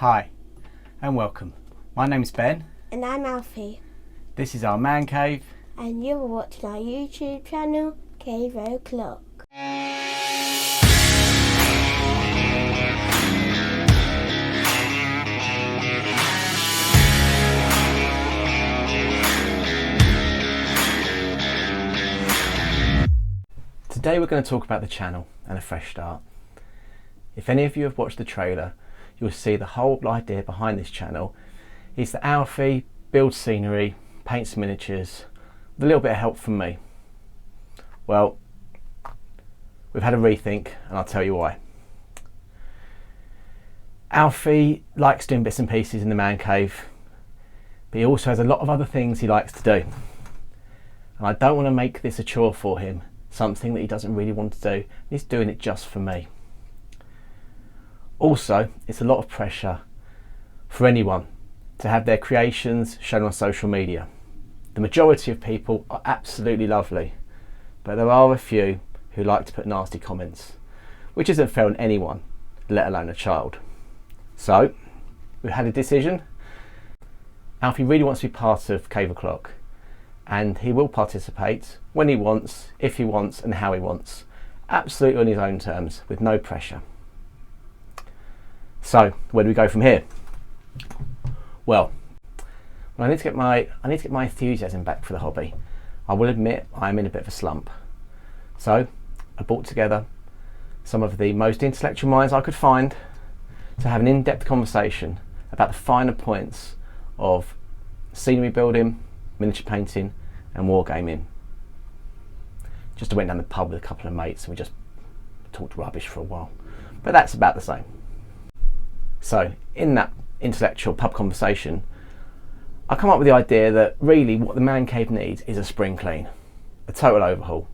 Hi and welcome. My name's Ben. And I'm Alfie. This is our man cave. And you're watching our YouTube channel, Cave O'Clock. Today we're going to talk about the channel and a fresh start. If any of you have watched the trailer, you'll see the whole idea behind this channel is that Alfie builds scenery, paints miniatures, with a little bit of help from me. Well, we've had a rethink and I'll tell you why. Alfie likes doing bits and pieces in the man cave, but he also has a lot of other things he likes to do. And I don't want to make this a chore for him, something that he doesn't really want to do. He's doing it just for me. Also, it's a lot of pressure for anyone to have their creations shown on social media. The majority of people are absolutely lovely, but there are a few who like to put nasty comments, which isn't fair on anyone, let alone a child. So, we've had a decision. Alfie really wants to be part of Cave O'Clock, and he will participate when he wants, if he wants, and how he wants. Absolutely on his own terms, with no pressure. So, where do we go from here? Well, I need to get my enthusiasm back for the hobby. I will admit I am in a bit of a slump. So, I brought together some of the most intellectual minds I could find to have an in-depth conversation about the finer points of scenery building, miniature painting and wargaming. Just went down the pub with a couple of mates and we just talked rubbish for a while, but that's about the same. So in that intellectual pub conversation, I come up with the idea that really what the man cave needs is a spring clean, a total overhaul,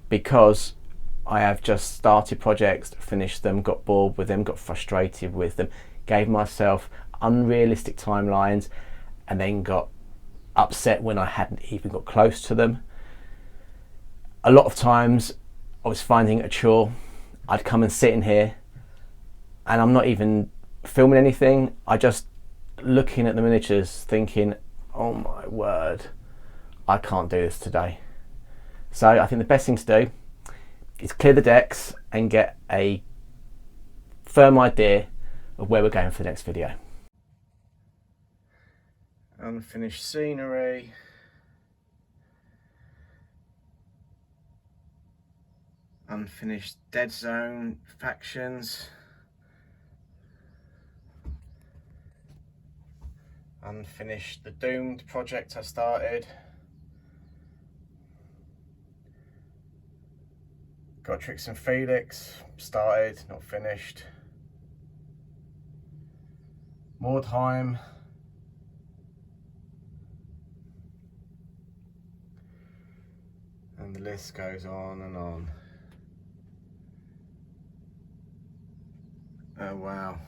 because I have just started projects, finished them, got bored with them, got frustrated with them, gave myself unrealistic timelines and then got upset when I hadn't even got close to them. A lot of times I was finding it a chore. I'd come and sit in here and I'm not even filming anything. I just looking at the miniatures thinking, oh my word, I can't do this today. So I think the best thing to do is clear the decks and get a firm idea of where we're going for the next video. Unfinished scenery. Unfinished dead zone factions. Unfinished the doomed project I started. Got Tricks and Felix, started, not finished. Mordheim. And the list goes on and on. Oh wow.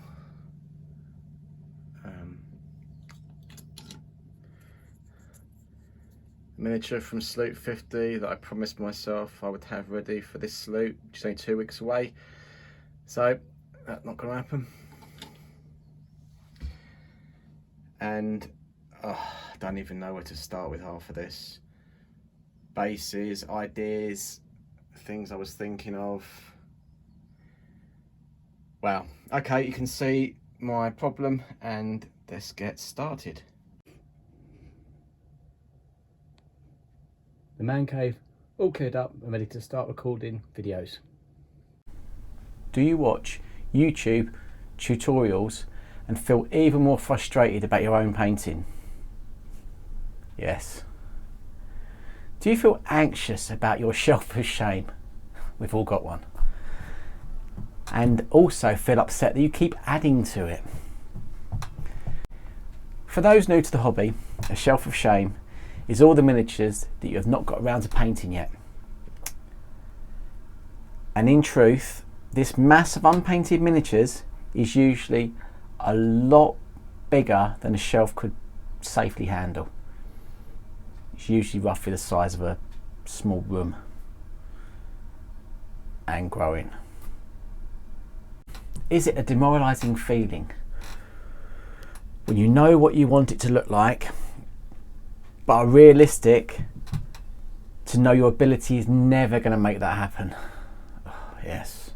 Miniature from Sloop 50 that I promised myself I would have ready for this sloop, which is only 2 weeks away. So that's not going to happen. And I don't even know where to start with half of this. Bases, ideas, things I was thinking of. Wow. Okay, you can see my problem and let's get started. The man cave all cleared up and ready to start recording videos. Do you watch YouTube tutorials and feel even more frustrated about your own painting? Yes. Do you feel anxious about your shelf of shame? We've all got one. And also feel upset that you keep adding to it. For those new to the hobby, a shelf of shame is all the miniatures that you have not got around to painting yet. And in truth, this mass of unpainted miniatures is usually a lot bigger than a shelf could safely handle. It's usually roughly the size of a small room and growing. Is it a demoralising feeling when you know what you want it to look like, but are realistic to know your ability is never going to make that happen. Oh, yes.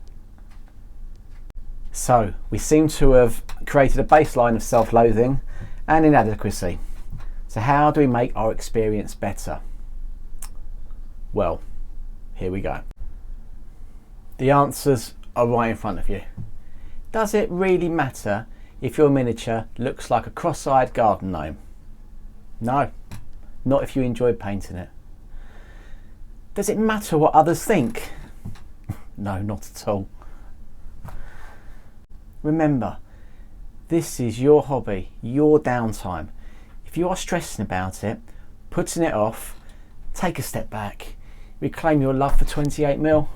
So we seem to have created a baseline of self-loathing and inadequacy. So how do we make our experience better? Well, here we go. The answers are right in front of you. Does it really matter if your miniature looks like a cross-eyed garden gnome? No, not if you enjoy painting it. Does it matter what others think? No, not at all. Remember, this is your hobby, your downtime. If you are stressing about it, putting it off, take a step back, reclaim your love for 28mm.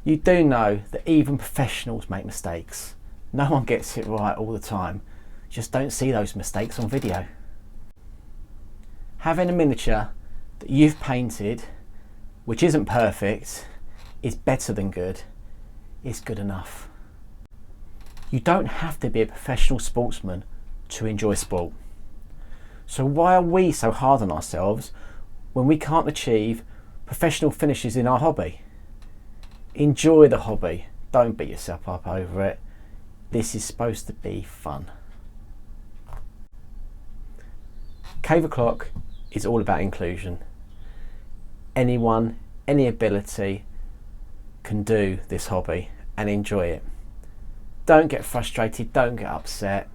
You do know that even professionals make mistakes. No one gets it right all the time. Just don't see those mistakes on video. Having a miniature that you've painted, which isn't perfect, is better than good, is good enough. You don't have to be a professional sportsman to enjoy sport. So why are we so hard on ourselves when we can't achieve professional finishes in our hobby? Enjoy the hobby, don't beat yourself up over it. This is supposed to be fun. Cave O'Clock is all about inclusion. Anyone, any ability can do this hobby and enjoy it. Don't get frustrated, don't get upset,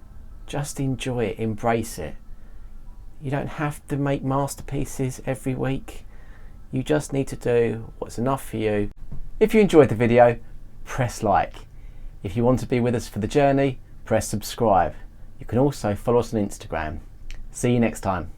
just enjoy it, embrace it. You don't have to make masterpieces every week. You just need to do what's enough for you. If you enjoyed the video, press like. If you want to be with us for the journey, press subscribe. You can also follow us on Instagram. See you next time.